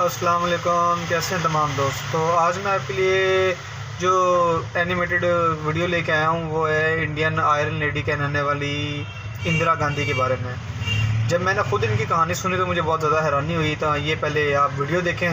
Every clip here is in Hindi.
अस्सलाम वालेकुम, कैसे हैं तमाम दोस्त। तो आज मैं आपके लिए जो एनिमेटेड वीडियो लेके आया हूँ वो है इंडियन आयरन लेडी कहलाने वाली इंदिरा गांधी के बारे में। जब मैंने ख़ुद इनकी कहानी सुनी तो मुझे बहुत ज़्यादा हैरानी हुई। तो ये पहले आप वीडियो देखें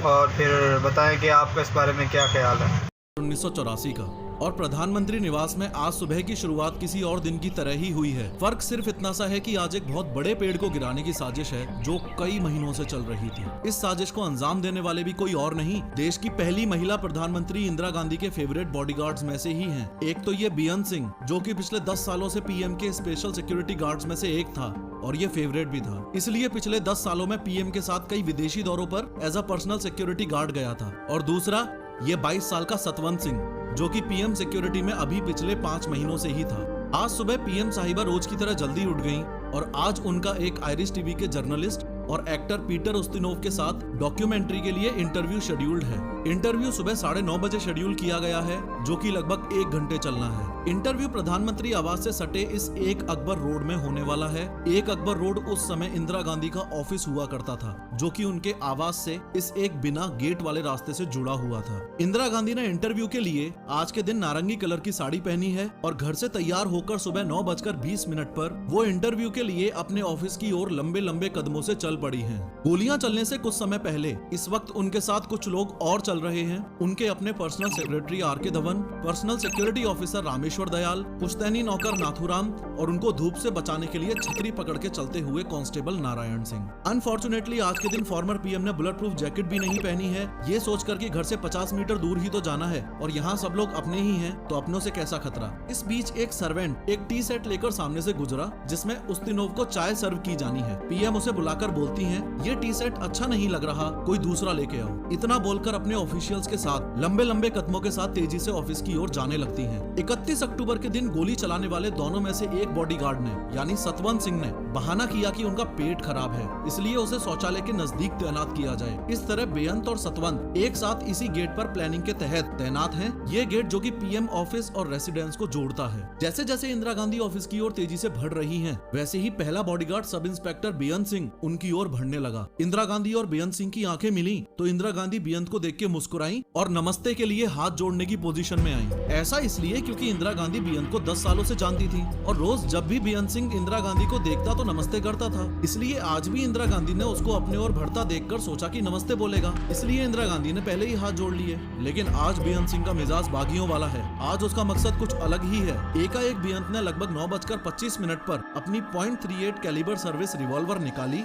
और फिर बताएं कि आपका इस बारे में क्या ख्याल है। 1984 का और प्रधानमंत्री निवास में आज सुबह की शुरुआत किसी और दिन की तरह ही हुई है। फर्क सिर्फ इतना सा है कि आज एक बहुत बड़े पेड़ को गिराने की साजिश है जो कई महीनों से चल रही थी। इस साजिश को अंजाम देने वाले भी कोई और नहीं, देश की पहली महिला प्रधानमंत्री इंदिरा गांधी के फेवरेट बॉडीगार्ड्स में से ही हैं। एक तो ये बेअंत सिंह जो कि पिछले 10 सालों से पीएम के स्पेशल सिक्योरिटी गार्ड्स में से एक था और ये फेवरेट भी था, इसलिए पिछले 10 सालों में पीएम के साथ कई विदेशी दौरों पर as a personal security guard गया था। और दूसरा ये 22 साल का सतवंत सिंह जो कि पीएम सिक्योरिटी में अभी पिछले 5 महीनों से ही था। आज सुबह पीएम साहिबा रोज की तरह जल्दी उठ गईं और आज उनका एक आयरिश टीवी के जर्नलिस्ट और एक्टर पीटर उस्तिनोव के साथ डॉक्यूमेंट्री के लिए इंटरव्यू शेड्यूल्ड है। इंटरव्यू सुबह 9:30 बजे शेड्यूल किया गया है जो कि लगभग 1 घंटे चलना है। इंटरव्यू प्रधानमंत्री आवास से सटे इस 1 अकबर रोड में होने वाला है। 1 अकबर रोड उस समय इंदिरा गांधी का ऑफिस हुआ करता था जो कि उनके आवास से इस एक बिना गेट वाले रास्ते से जुड़ा हुआ था। इंदिरा गांधी ने इंटरव्यू के लिए आज के दिन नारंगी कलर की साड़ी पहनी है और घर से तैयार होकर सुबह 9:20 पर वो इंटरव्यू के लिए अपने ऑफिस की ओर लंबे लंबे कदमों से चल पड़ी हैं। गोलियां चलने से कुछ समय पहले इस वक्त उनके साथ कुछ लोग और चल रहे हैं। उनके अपने पर्सनल सेक्रेटरी आर के Dhawan, personal security officer Rameshwar Dayal, पुश्तैनी नौकर नाथुराम और उनको धूप से बचाने के लिए छतरी पकड़ के चलते हुए कांस्टेबल नारायण सिंह। अनफॉर्चुनेटली आज के दिन फॉर्मर पीएम ने बुलेट प्रूफ जैकेट भी नहीं पहनी है, ये सोचकर कि घर से 50 मीटर दूर ही तो जाना है और यहाँ सब लोग अपने ही हैं तो अपनों से कैसा खतरा। इस बीच एक सर्वेंट एक टी सेट लेकर सामने से गुजरा जिसमें उस्तिनोव को चाय सर्व की जानी है। पीएम उसे बुलाकर बोलती हैं, ये टी सेट अच्छा नहीं लग रहा, कोई दूसरा लेके आओ। इतना बोलकर अपने ऑफिशियल्स के साथ लंबे लंबे कदमों के साथ तेजी से ऑफिस की ओर जाने लगती हैं। 31 अक्टूबर के दिन गोली चलाने वाले दोनों में से एक बॉडीगार्ड ने यानी सतवंत सिंह ने बहाना किया कि उनका पेट खराब है, इसलिए उसे शौचालय के नजदीक तैनात किया जाए। इस तरह बेअंत और सतवंत एक साथ इसी गेट पर प्लानिंग के तहत तैनात हैं। ये गेट जो कि पीएम ऑफिस और रेसिडेंस को जोड़ता है। जैसे जैसे इंदिरा गांधी ऑफिस की ओर तेजी से बढ़ रही हैं, वैसे ही पहला बॉडीगार्ड सब इंस्पेक्टर बेअंत सिंह उनकी ओर बढ़ने लगा। इंदिरा गांधी और बेअंत सिंह की आंखें मिली तो इंदिरा गांधी बेअंत को देख के मुस्कुराई और नमस्ते के लिए हाथ जोड़ने की पोजीशन में आई। ऐसा इसलिए क्योंकि इंदिरा गांधी बेअंत को 10 सालों से जानती थी और रोज जब भी बेअंत सिंह इंदिरा गांधी को देखता तो नमस्ते करता था। इसलिए आज भी इंदिरा गांधी ने उसको अपने ओर बढ़ता देखकर सोचा कि नमस्ते बोलेगा, इसलिए इंदिरा गांधी ने पहले ही हाथ जोड़ लिए। लेकिन आज बेअंत सिंह का मिजाज बागियों वाला है। आज उसका मकसद कुछ अलग ही है। एकाएक बेअंत ने लगभग 9:25 पर अपनी .38 कैलिबर सर्विस रिवॉल्वर निकाली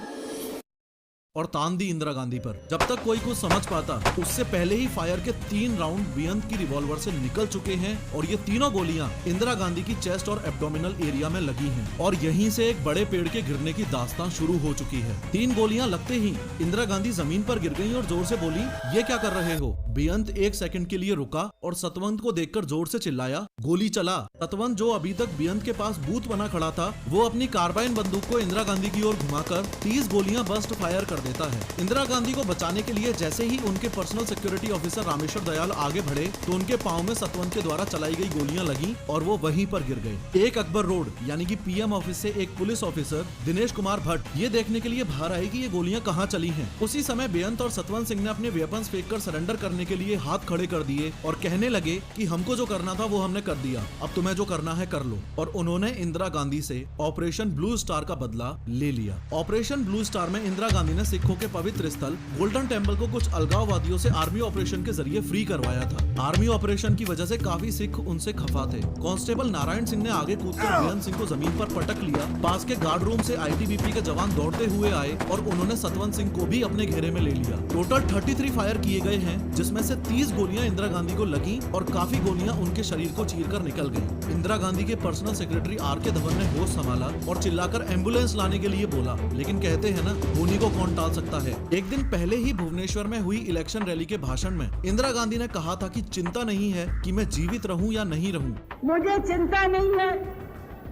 और तान दी इंदिरा गांधी पर। जब तक कोई कुछ समझ पाता उससे पहले ही फायर के 3 राउंड बेअंत की रिवॉल्वर से निकल चुके हैं और ये तीनों गोलियां इंदिरा गांधी की चेस्ट और एब्डोमिनल एरिया में लगी हैं और यहीं से एक बड़े पेड़ के गिरने की दास्तान शुरू हो चुकी है। 3 गोलियां लगते ही इंदिरा गांधी जमीन पर गिर गई और जोर से बोली, ये क्या कर रहे हो? बेअंत 1 सेकंड के लिए रुका और सतवंत को देखकर जोर से चिल्लाया, गोली चला। सतवंत जो अभी तक बेअंत के पास बूथ बना खड़ा था वो अपनी कार्बाइन बंदूक को इंदिरा गांधी की ओर घुमाकर 30 गोलियां बर्स्ट फायर कर देता है। इंदिरा गांधी को बचाने के लिए जैसे ही उनके personal security officer Rameshwar Dayal आगे बढ़े तो उनके पांव में सतवंत के द्वारा चलाई गई गोलियां लगी और वो वहीं पर गिर गए। 1 अकबर रोड यानी कि पीएम ऑफिस से एक पुलिस ऑफिसर दिनेश कुमार भट्ट ये देखने के लिए बाहर आए कि ये गोलियां कहां चली हैं। उसी समय बेअंत और सतवंत सिंह ने अपने वेपन्स फेंककर सरेंडर करने के लिए हाथ खड़े कर दिए और कहने लगे कि हमको जो करना था वो हमने कर दिया, अब तुम्हें जो करना है कर लो। और उन्होंने इंदिरा गांधी से ऑपरेशन ब्लू स्टार का बदला ले लिया। ऑपरेशन ब्लू स्टार में इंदिरा गांधी ने सिखों के पवित्र स्थल गोल्डन टेम्पल को कुछ अलगाववादियों से आर्मी ऑपरेशन के जरिए फ्री करवाया था। आर्मी ऑपरेशन की वजह से काफी सिख उनसे खफा थे। कांस्टेबल नारायण सिंह ने आगे कूदकर बेअंत सिंह को जमीन पर पटक लिया। पास के गार्ड रूम से आईटीबीपी के जवान दौड़ते हुए आए और उन्होंने सतवंत सिंह को भी अपने घेरे में ले लिया। टोटल 33 फायर किए गए हैं जिसमें से 30 गोलियां इंदिरा गांधी को लगी और काफी गोलियां उनके शरीर को चीरकर निकल गयी। इंदिरा गांधी के पर्सनल सेक्रेटरी आर के धवन ने होश संभाला और चिल्लाकर एम्बुलेंस लाने के लिए बोला, लेकिन कहते हैं ना, होनी को कौन टाल सकता है। एक दिन पहले ही भुवनेश्वर में हुई इलेक्शन रैली के भाषण में इंदिरा गांधी ने कहा था कि चिंता नहीं है कि मैं जीवित रहूं या नहीं रहूं। मुझे चिंता नहीं है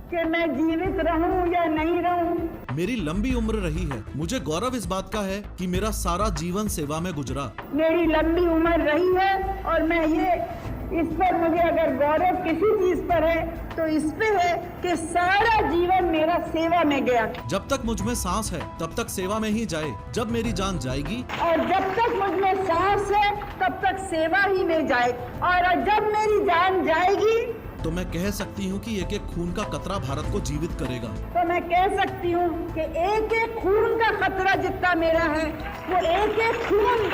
कि मैं जीवित रहूं या नहीं रहूं। मेरी लंबी उम्र रही है, मुझे गौरव इस बात का है कि मेरा सारा जीवन सेवा में गुजरा। मेरी लंबी उम्र रही है और मैं ये इस पर मुझे अगर गौरव किसी चीज पर है तो इस पे है कि सारा जीवन मेरा सेवा में गया जब तक मुझ में सांस है तब तक सेवा में ही जाए, जब मेरी जान जाएगी और जब तक मुझ में सांस है तब तक सेवा ही में जाए, और जब मेरी जान जाएगी तो मैं कह सकती हूँ कि एक एक खून का कतरा भारत को जीवित करेगा। तो मैं कह सकती हूँ कि एक एक खून का खतरा जितना मेरा है वो एक एक खून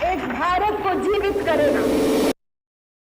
एक भारत को जीवित करेगा।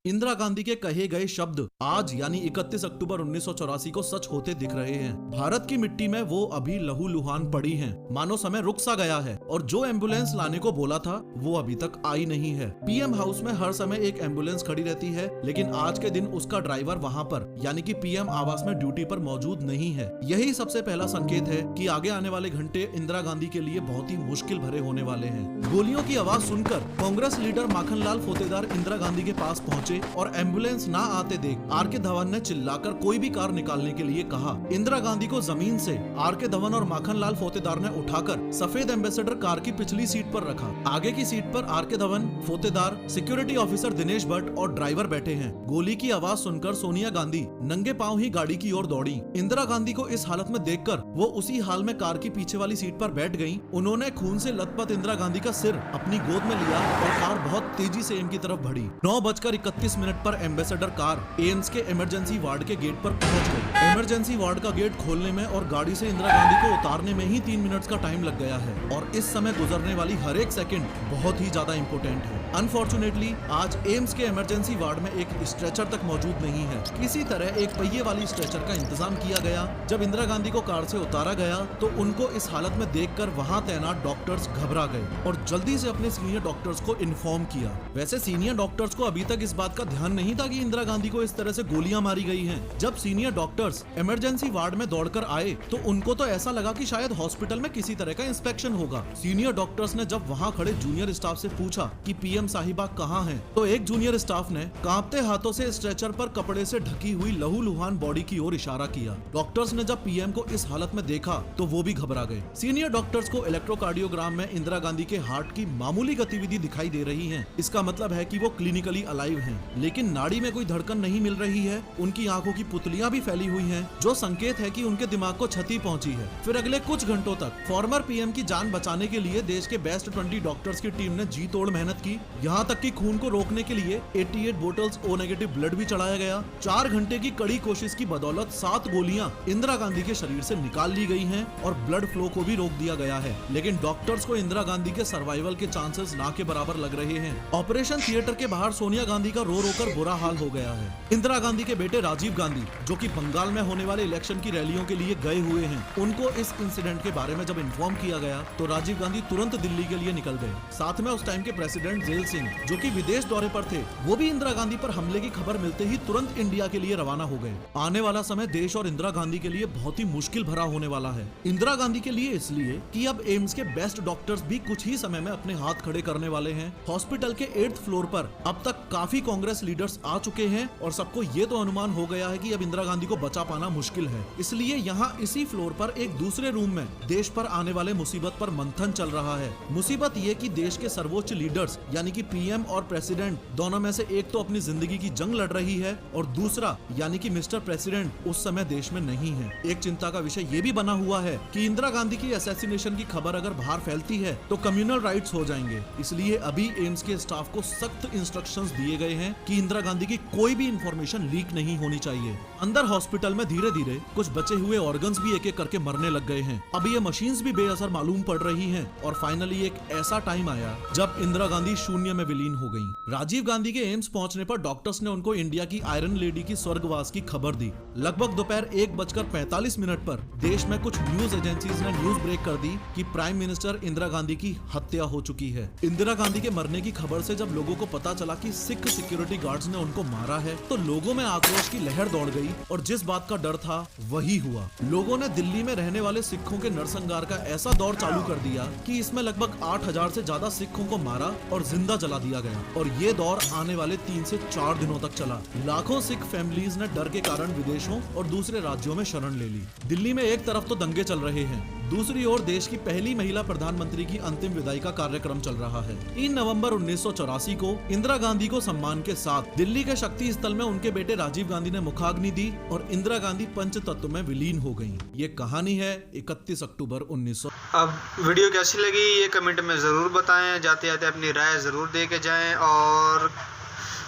इंदिरा गांधी के कहे गए शब्द आज यानी 31 अक्टूबर 1984 को सच होते दिख रहे हैं। भारत की मिट्टी में वो अभी लहूलुहान पड़ी हैं। मानो समय रुक सा गया है और जो एम्बुलेंस लाने को बोला था वो अभी तक आई नहीं है। पीएम हाउस में हर समय एक एम्बुलेंस खड़ी रहती है, लेकिन आज के दिन उसका ड्राइवर वहाँ पर यानी कि पीएम आवास में ड्यूटी पर मौजूद नहीं है। यही सबसे पहला संकेत है कि आगे आने वाले घंटे इंदिरा गांधी के लिए बहुत ही मुश्किल भरे होने वाले हैं। गोलियों की आवाज सुनकर कांग्रेस लीडर माखनलाल फोतेदार इंदिरा गांधी के पास पहुंचे और एम्बुलेंस ना आते देख आर.के. धवन ने चिल्लाकर कोई भी कार निकालने के लिए कहा। इंदिरा गांधी को जमीन से आर.के. धवन और माखनलाल फोतेदार ने उठाकर सफेद एम्बेसडर कार की पिछली सीट पर रखा। आगे की सीट पर R K. Dhawan, Fotedar, security officer Dinesh Bhatt और ड्राइवर बैठे हैं। गोली की आवाज सुनकर सोनिया गांधी नंगे पांव ही गाड़ी की ओर दौड़ी। इंदिरा गांधी को इस हालत में देखकर वो उसी हाल में कार की पीछे वाली सीट पर बैठ गयी। उन्होंने खून से लथपथ इंदिरा गांधी का सिर अपनी गोद में लिया और कार बहुत तेजी से एम की तरफ बढ़ी। 9:31 पर एम्बेसडर कार एम्स के इमरजेंसी वार्ड के गेट पर पहुंच गई। इमरजेंसी वार्ड का गेट खोलने में और गाड़ी से इंदिरा गांधी को उतारने में ही 3 मिनट्स का टाइम लग गया है और इस समय गुजरने वाली हर एक सेकंड बहुत ही ज्यादा इम्पोर्टेंट है। अनफॉर्चुनेटली आज एम्स के इमरजेंसी वार्ड में एक स्ट्रेचर तक मौजूद नहीं है। किसी तरह एक पहिए वाली स्ट्रेचर का इंतजाम किया गया। जब इंदिरा गांधी को कार से उतारा गया तो उनको इस हालत में देखकर वहां तैनात डॉक्टर्स घबरा गए और जल्दी से अपने सीनियर डॉक्टर्स को इन्फॉर्म किया। वैसे सीनियर डॉक्टर्स को अभी तक इस बात का ध्यान नहीं था कि इंदिरा गांधी को इस तरह से गोलियां मारी गई हैं। जब सीनियर डॉक्टर्स इमरजेंसी वार्ड में दौड़कर आए तो उनको तो ऐसा लगा कि शायद हॉस्पिटल में किसी तरह का इंस्पेक्शन होगा। सीनियर डॉक्टर्स ने जब वहां खड़े जूनियर स्टाफ से पूछा कि पीएम साहिबा कहां हैं, तो एक जूनियर स्टाफ ने कांपते हाथों से स्ट्रेचर पर कपड़े से ढकी हुई लहूलुहान बॉडी की ओर इशारा किया। डॉक्टर्स ने जब पीएम को इस हालत में देखा तो वो भी घबरा गए। सीनियर डॉक्टर्स को इलेक्ट्रोकार्डियोग्राम में इंदिरा गांधी के हार्ट की मामूली गतिविधि दिखाई दे रही है। इसका मतलब है कि वो क्लिनिकली अलाइव हैं, लेकिन नाड़ी में कोई धड़कन नहीं मिल रही है। उनकी आंखों की पुतलियां भी फैली हुई हैं, जो संकेत है कि उनके दिमाग को क्षति पहुंची है। फिर अगले कुछ घंटों तक फॉर्मर पीएम की जान बचाने के लिए देश के बेस्ट 20 डॉक्टर्स की टीम ने जी तोड़ मेहनत की। यहाँ तक कि खून को रोकने के लिए 88 बोतल्स ओ नेगेटिव ब्लड भी चढ़ाया गया। 4 घंटे की कड़ी कोशिश की बदौलत 7 गोलियां इंदिरा गांधी के शरीर से निकाल ली गई हैं और ब्लड फ्लो को भी रोक दिया गया है। लेकिन डॉक्टर्स को इंदिरा गांधी के सर्वाइवल के चांसेस ना के बराबर लग रहे हैं। ऑपरेशन थिएटर के बाहर सोनिया गांधी का रो रो कर बुरा हाल हो गया है। इंदिरा गांधी के बेटे राजीव गांधी, जो कि बंगाल में होने वाले इलेक्शन की रैलियों के लिए गए हुए हैं, उनको इस इंसिडेंट के बारे में जब इन्फॉर्म किया गया तो राजीव गांधी तुरंत दिल्ली के लिए निकल गए। साथ में उस टाइम के प्रेसिडेंट जेल सिंह, जो कि विदेश दौरे पर थे, वो भी इंदिरा गांधी पर हमले की खबर मिलते ही तुरंत इंडिया के लिए रवाना हो गए। आने वाला समय देश और इंदिरा गांधी के लिए बहुत ही मुश्किल भरा होने वाला है। इंदिरा गांधी के लिए इसलिए कि अब एम्स के बेस्ट डॉक्टर्स भी कुछ ही समय में अपने हाथ खड़े करने वाले हैं। हॉस्पिटल के 8th फ्लोर पर अब तक काफी कांग्रेस लीडर्स आ चुके हैं और सबको ये तो अनुमान हो गया है कि अब इंदिरा गांधी को बचा पाना मुश्किल है। इसलिए यहाँ इसी फ्लोर पर एक दूसरे रूम में देश पर आने वाले मुसीबत पर मंथन चल रहा है। मुसीबत ये कि देश के सर्वोच्च लीडर्स यानी कि पीएम और प्रेसिडेंट दोनों में से एक तो अपनी जिंदगी की जंग लड़ रही है और दूसरा यानी कि मिस्टर प्रेसिडेंट उस समय देश में नहीं है। एक चिंता का विषय ये भी बना हुआ है कि इंदिरा गांधी की असैसिनेशन की खबर अगर बाहर फैलती है तो कम्युनल राइट्स हो जाएंगे। इसलिए अभी एम्स के स्टाफ को सख्त इंस्ट्रक्शंस दिए गए हैं कि इंदिरा गांधी की कोई भी इंफॉर्मेशन लीक नहीं होनी चाहिए। अंदर हॉस्पिटल में धीरे धीरे कुछ बचे हुए ऑर्गन्स भी एक एक करके मरने लग गए हैं। अब ये मशीन्स भी बेअसर मालूम पड़ रही हैं और फाइनली एक ऐसा टाइम आया जब इंदिरा गांधी शून्य में विलीन हो गईं। राजीव गांधी के एम्स पहुंचने पर डॉक्टर्स ने उनको इंडिया की आयरन लेडी की स्वर्गवास की खबर दी। लगभग दोपहर 1:45 पर देश में कुछ न्यूज एजेंसीज ने न्यूज ब्रेक कर दी कि प्राइम मिनिस्टर इंदिरा गांधी की हत्या हो चुकी है। इंदिरा गांधी के मरने की खबर से जब लोगों को पता चला कि सिख सिक्योरिटी गार्ड्स ने उनको मारा है तो लोगों में आक्रोश की लहर दौड़ गई और जिस बात का डर था वही हुआ। लोगों ने दिल्ली में रहने वाले सिखों के नरसंहार का ऐसा दौर चालू कर दिया कि इसमें लगभग 8000 से ज्यादा सिखों को मारा और जिंदा जला दिया गया और ये दौर आने वाले 3 से 4 दिनों तक चला। लाखों सिख फैमिलीज ने डर के कारण विदेशों और दूसरे राज्यों में शरण ले ली। दिल्ली में एक तरफ तो दंगे चल रहे हैं, दूसरी ओर देश की पहली महिला प्रधानमंत्री की अंतिम विदाई का कार्यक्रम चल रहा है। 3 नवंबर 1984 को इंदिरा गांधी को सम्मान के साथ दिल्ली के शक्ति स्थल में उनके बेटे राजीव गांधी ने मुखाग्नि दी और इंदिरा गांधी पंचतत्व में विलीन हो गयी। ये कहानी है 31 अक्टूबर 1900। अब वीडियो कैसी लगी ये कमेंट में ज़रूर बताएं। जाते जाते अपनी राय ज़रूर दे के जाएं और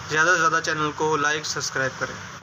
ज़्यादा से ज़्यादा चैनल को लाइक सब्सक्राइब करें।